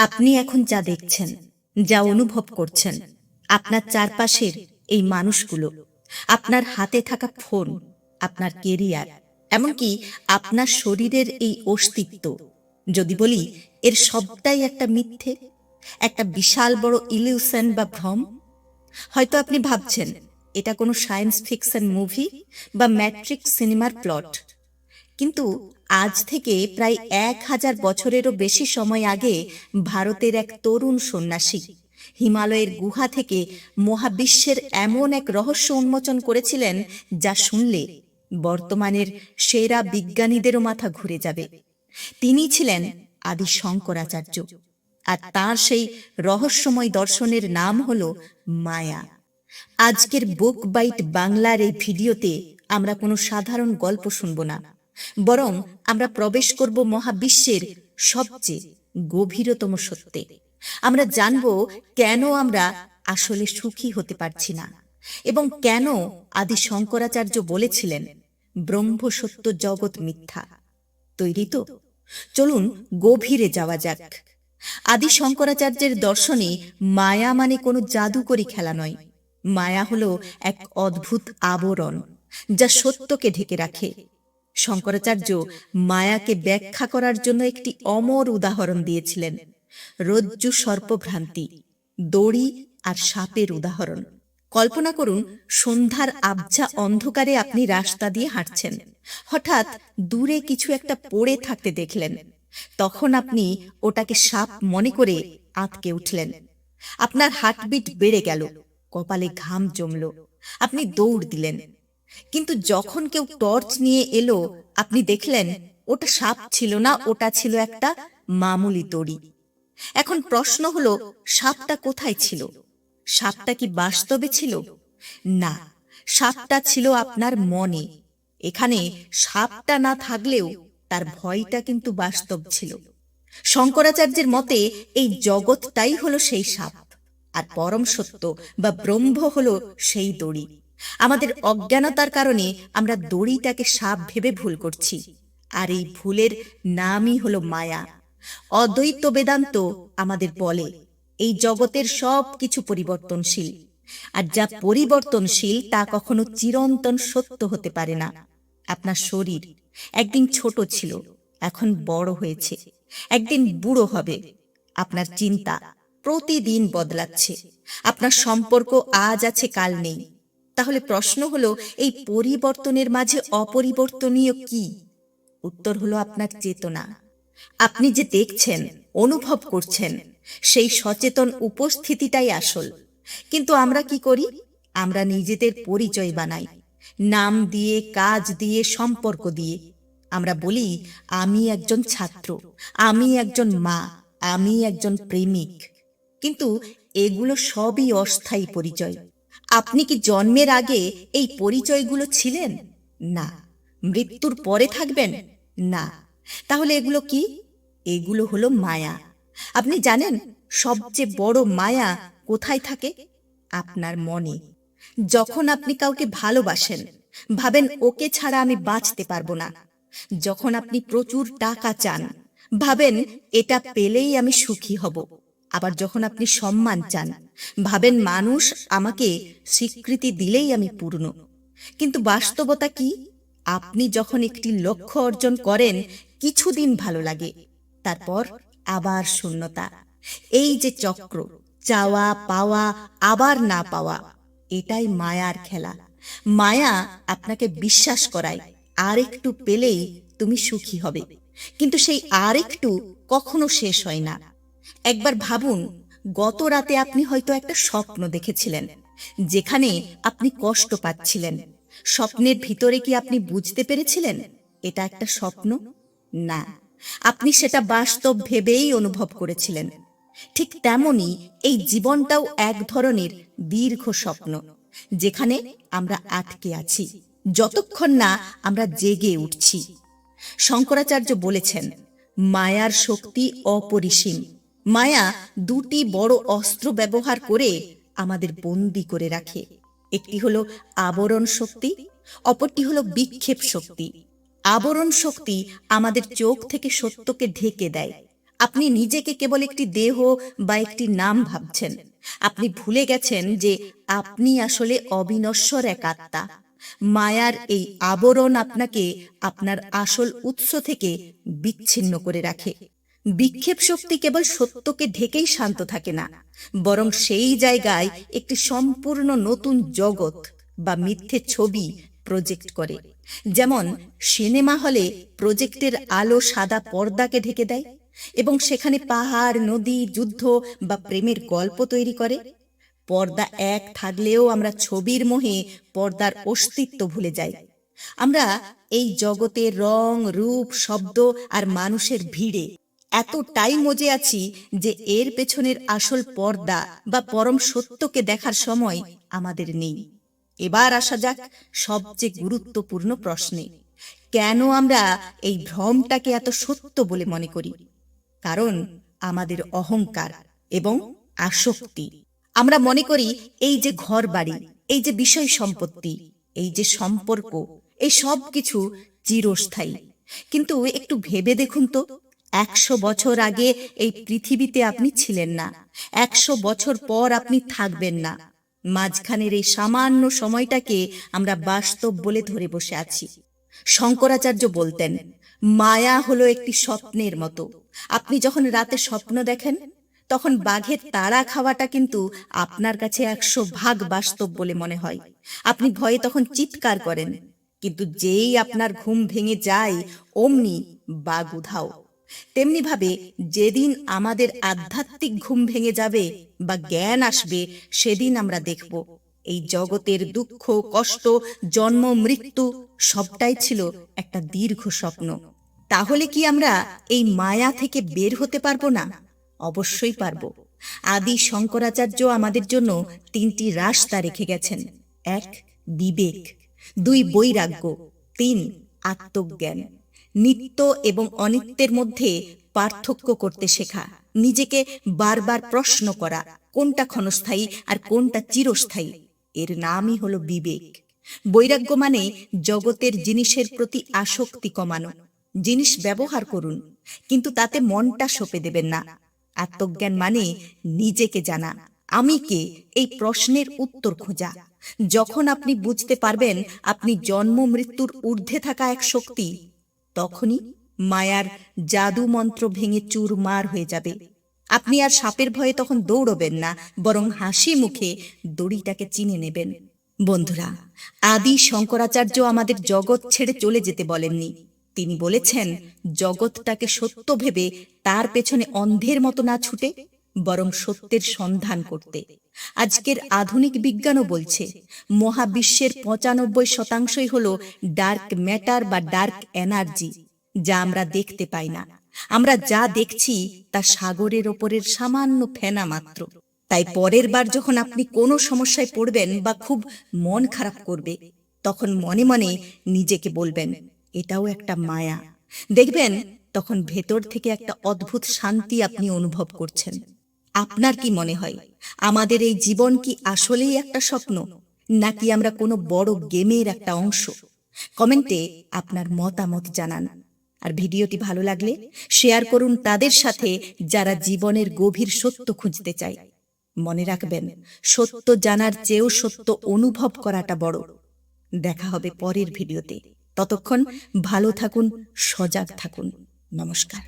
আপনি এখন যা দেখছেন, যা অনুভব করছেন, আপনার চারপাশের এই মানুষগুলো, আপনার হাতে থাকা ফোন, আপনার কেরিয়ার, এমনকি আপনার শরীরের এই অস্তিত্ব, যদি বলি এর সবটাই একটা মিথ্যে, একটা বিশাল বড় ইলিউশন বা ভ্রম। হয়তো আপনি ভাবছেন এটা কোনো সায়েন্স ফিকশন মুভি বা ম্যাট্রিক্স সিনেমার প্লট, কিন্তু আজ থেকে প্রায় 1000 বছরেরও বেশি সময় আগে ভারতের এক তরুণ সন্ন্যাসী হিমালয়ের গুহা থেকে মহাবিশ্বের এমন এক রহস্য উন্মোচন করেছিলেন, যা শুনলে বর্তমানের সেরা বিজ্ঞানীদেরও মাথা ঘুরে যাবে। তিনি ছিলেন আদি শঙ্করাচার্য, আর তাঁর সেই রহস্যময় দর্শনের নাম হল মায়া। আজকের বুক বাইট বাংলার এই ভিডিওতে আমরা কোনো সাধারণ গল্প শুনব না, বরং আমরা প্রবেশ করব মহাবিশ্বের সবচেয়ে গভীরতম সত্যে। আমরা জানব কেন আমরা আসলে সুখী হতে পারছি না, এবং কেন আদি শঙ্করাচার্য বলেছিলেন ব্রহ্ম সত্য জগৎ মিথ্যা। তৈরি তো? চলুন গভীরে যাওয়া যাক। আদি শঙ্করাচার্যের দর্শনে মায়া মানে কোনো জাদুকরি খেলা নয়। মায়া হলো এক অদ্ভুত আবরণ, যা সত্যকে ঢেকে রাখে। শঙ্করাচার্য মায়াকে ব্যাখ্যা করার জন্য একটি অমর উদাহরণ দিয়েছিলেন, রজ্জু সর্পভ্রান্তি, দড়ি আর সাপের উদাহরণ। কল্পনা করুন, সন্ধ্যার আবছা অন্ধকারে আপনি রাস্তা দিয়ে হাঁটছেন, হঠাৎ দূরে কিছু একটা পড়ে থাকতে দেখলেন। তখন আপনি ওটাকে সাপ মনে করে আঁতকে উঠলেন। আপনার হার্টবিট বেড়ে গেল, কপালে ঘাম জমল, আপনি দৌড় দিলেন। কিন্তু যখন কেউ টর্চ নিয়ে এলো, আপনি দেখলেন ওটা সাপ ছিল না, ওটা ছিল একটা মামুলি দড়ি। এখন প্রশ্ন হলো, সাপটা কোথায় ছিল? সাপটা কি বাস্তবে ছিল? না, সাপটা ছিল আপনার মনে। এখানে সাপটা না থাকলেও তার ভয়টা কিন্তু বাস্তব ছিল। শঙ্করাচার্যের মতে এই জগৎটাই হলো সেই সাপ, আর পরম সত্য বা ব্রহ্ম হলো সেই দড়ি। আমাদের অজ্ঞানতার কারণে আমরা দড়িটাকে সাপ ভেবে ভুল করছি, আর এই ভুলের নামই হলো মায়া। অদ্বৈত বেদান্ত আমাদের বলে এই জগতের সব কিছু পরিবর্তনশীল, আর যা পরিবর্তনশীল তা কখনো চিরন্তন সত্য হতে পারে না। আপনার শরীর একদিন ছোট ছিল, এখন বড় হয়েছে, একদিন বুড়ো হবে। আপনার চিন্তা প্রতিদিন বদলাচ্ছে, আপনার সম্পর্ক আজ আছে কাল নেই। তাহলে প্রশ্ন হলো, এই পরিবর্তনের মাঝে অপরিবর্তনীয় কি? উত্তর হলো আপনার চেতনা। আপনি যে দেখছেন, অনুভব করছেন, সেই সচেতন উপস্থিতিটাই আসল। কিন্তু আমরা কি করি? আমরা নিজেদের পরিচয় বানাই, নাম দিয়ে, কাজ দিয়ে, সম্পর্ক দিয়ে। আমরা বলি, আমি একজন ছাত্র, আমি একজন মা, আমি একজন প্রেমিক। কিন্তু এগুলো সবই অস্থায়ী পরিচয়। আপনি কি জন্মের আগে এই পরিচয়গুলো ছিলেন? না। মৃত্যুর পরে থাকবেন? না। তাহলে এগুলো কি? এগুলো হলো মায়া। আপনি জানেন সবচেয়ে বড় মায়া কোথায় থাকে? আপনার মনে। যখন আপনি কাউকে ভালোবাসেন, ভাবেন ওকে ছাড়া আমি বাঁচতে পারবো না। যখন আপনি প্রচুর টাকা চান, ভাবেন এটা পেলেই আমি সুখী হব। আবার যখন আপনি সম্মান চান, ভাবেন মানুষ আমাকে স্বীকৃতি দিলেই আমি পূর্ণ। কিন্তু বাস্তবতা কি? আপনি যখন একটি লক্ষ্য অর্জন করেন, কিছুদিন ভালো লাগে, তারপর আবার শূন্যতা। এই যে চক্র, চাওয়া পাওয়া আবার না পাওয়া, এটাই মায়ার খেলা। মায়া আপনাকে বিশ্বাস করায় আর একটু পেলেই তুমি সুখী হবে, কিন্তু সেই আর একটু কখনো শেষ হয় না। একবার ভাবুন, গত রাতে আপনি হয়তো একটা স্বপ্ন দেখেছিলেন, যেখানে আপনি কষ্ট পাচ্ছিলেন। স্বপ্নের ভিতরে কি আপনি বুঝতে পেরেছিলেন এটা একটা স্বপ্ন? না, আপনি সেটা বাস্তব ভেবেই অনুভব করেছিলেন। ঠিক তেমনি এই জীবনটাও এক ধরনের দীর্ঘ স্বপ্ন, যেখানে আমরা আটকে আছি যতক্ষণ না আমরা জেগে উঠছি। শঙ্করাচার্য বলেছেন, মায়ার শক্তি অপরিসীম। মায়া দুটি বড় অস্ত্র ব্যবহার করে আমাদের বন্দী করে রাখে। একটি হলো আবরণ শক্তি, অপরটি হলো বিক্ষেপ শক্তি। আবরণ শক্তি আমাদের চোখ থেকে সত্যকে ঢেকে দেয়, আপনি নিজেকে কেবল একটি দেহ বা একটি নাম ভাবছেন। আপনি ভুলে গেছেন যে আপনি আসলে অবিনশ্বর এক আত্মা। মায়ার এই আবরণ আপনাকে আপনার আসল উৎস থেকে বিচ্ছিন্ন করে রাখে। বিক্ষেপ শক্তি কেবল সত্যকে ঢেকেই শান্ত থাকে না, বরং সেই জায়গায় একটি সম্পূর্ণ নতুন জগৎ বা মিথ্যে ছবি প্রজেক্ট করে। যেমন সিনেমা হলে প্রজেক্টের আলো সাদা পর্দাকে ঢেকে দেয় এবং সেখানে পাহাড়, নদী, যুদ্ধ বা প্রেমের গল্প তৈরি করে। পর্দা এক থাকলেও আমরা ছবির মোহে পর্দার অস্তিত্ব ভুলে যাই। আমরা এই জগতের রং, রূপ, শব্দ আর মানুষের ভিড়ে এতটাই মজে আছি যে এর পেছনের আসল পর্দা বা পরম সত্যকে দেখার সময় আমাদের নেই। এবার আসা যাক সবচেয়ে গুরুত্বপূর্ণ প্রশ্নে। কেন আমরা এই ভ্রমটাকে এত সত্য বলে মনে করি? কারণ আমাদের অহংকার এবং আসক্তি। আমরা মনে করি এই যে ঘর বাড়ি, এই যে বিষয় সম্পত্তি, এই যে সম্পর্ক, এই সব কিছু চিরস্থায়ী। কিন্তু একটু ভেবে দেখুন তো, 100 বছর আগে এই পৃথিবীতে আপনি ছিলেন না, 100 বছর পর আপনি থাকবেন না। মাঝখানের এই সামান্য সময়টাকে আমরা বাস্তব বলে ধরে বসে আছি। শঙ্করাচার্য বলতেন, মায়া হলো একটি স্বপ্নের মতো। আপনি যখন রাতে স্বপ্ন দেখেন, তখন বাঘের তাড়া খাওয়াটা কিন্তু আপনার কাছে 100 ভাগ বাস্তব বলে মনে হয়। আপনি ভয়ে তখন চিৎকার করেন, কিন্তু যেই আপনার ঘুম ভেঙে যায়, অমনি বাঘ উধাও। তেমনি ভাবে যেদিন আমাদের আধ্যাত্মিক ঘুম ভেঙে যাবে বা জ্ঞান আসবে, সেদিন আমরা দেখব এই জগতের দুঃখ, কষ্ট, জন্ম, মৃত্যু সবটাই ছিল একটা দীর্ঘ স্বপ্ন। তাহলে কি আমরা এই মায়া থেকে বের হতে পারবো না? অবশ্যই পারবো। আদি শঙ্করাচার্য আমাদের জন্য 3টি রাস্তা রেখে গেছেন। 1 বিবেক, 2 বৈরাগ্য, 3 আত্মজ্ঞান। নিত্য এবং অনিত্যের মধ্যে পার্থক্য করতে শেখা, নিজেকে বারবার প্রশ্ন করা কোনটা ক্ষণস্থায়ী আর কোনটা চিরস্থায়ী, এর নামই হলো বিবেক। বৈরাগ্য মানে জগতের জিনিসের প্রতি আসক্তি কমানো। জিনিস ব্যবহার করুন, কিন্তু তাতে মনটা সঁপে দেবেন না। আত্মজ্ঞান মানে নিজেকে জানা, আমি কে, এই প্রশ্নের উত্তর খোঁজা। যখন আপনি বুঝতে পারবেন আপনি জন্ম মৃত্যুর ঊর্ধ্বে থাকা এক শক্তি, তখনই মায়ার জাদু মন্ত্র ভেঙে চুরমার হয়ে যাবে। আপনি আর সাপের ভয়ে তখন দৌড়বেন না, বরং হাসি মুখে দড়িটাকে চিনে নেবেন। বন্ধুরা, আদি শঙ্করাচার্য আমাদের জগৎ ছেড়ে চলে যেতে বলেননি। তিনি বলেছেন জগৎটাকে সত্য ভেবে তার পেছনে অন্ধের মতো না ছুটে, বরং সত্যের সন্ধান করতে। আজকের আধুনিক বিজ্ঞানও বলছে মহাবিশ্বের 95% হলো ডার্ক ম্যাটার বা ডার্ক এনার্জি, যা আমরা দেখতে পাই না। আমরা যা দেখছি তা সাগরের ওপরের সামান্য ফেনা মাত্র। তাই পরের বার যখন আপনি কোনো সমস্যায় পড়বেন বা খুব মন খারাপ করবে, তখন মনে মনে নিজেকে বলবেন এটাও একটা মায়া। দেখবেন তখন ভেতর থেকে একটা অদ্ভুত শান্তি আপনি অনুভব করছেন। আপনার কি মনে হয়, আমাদের এই জীবন কি আসলেই একটা স্বপ্ন, নাকি আমরা কোনো বড় গেমের একটা অংশ? কমেন্টে আপনার মতামত জানান। আর ভিডিওটি ভালো লাগলে শেয়ার করুন তাদের সাথে যারা জীবনের গভীর সত্য খুঁজতে চায়। মনে রাখবেন, সত্য জানার চেয়েও সত্য অনুভব করাটা বড়। দেখা হবে পরের ভিডিওতে। ততক্ষণ ভালো থাকুন, সজাগ থাকুন। নমস্কার।